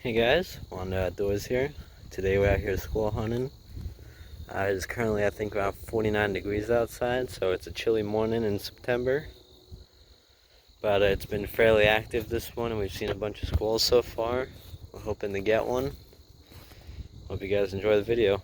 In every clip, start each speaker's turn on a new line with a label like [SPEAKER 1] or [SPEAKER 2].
[SPEAKER 1] Hey guys, Wanda Outdoors here. Today we're out here squirrel hunting. It's currently I think around 49 degrees outside, so it's a chilly morning in September. But it's been fairly active this morning. We've seen a bunch of squirrels so far. We're hoping to get one. Hope you guys enjoy the video.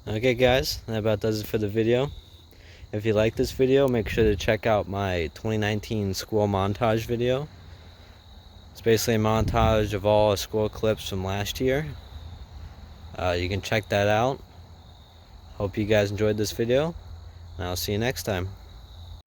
[SPEAKER 1] Okay guys, that about does it for the video. If you like this video, make sure to check out my 2019 squirrel montage video. It's basically a montage of all squirrel clips from last year. You can check that out. Hope you guys enjoyed this video, and I'll see you next time.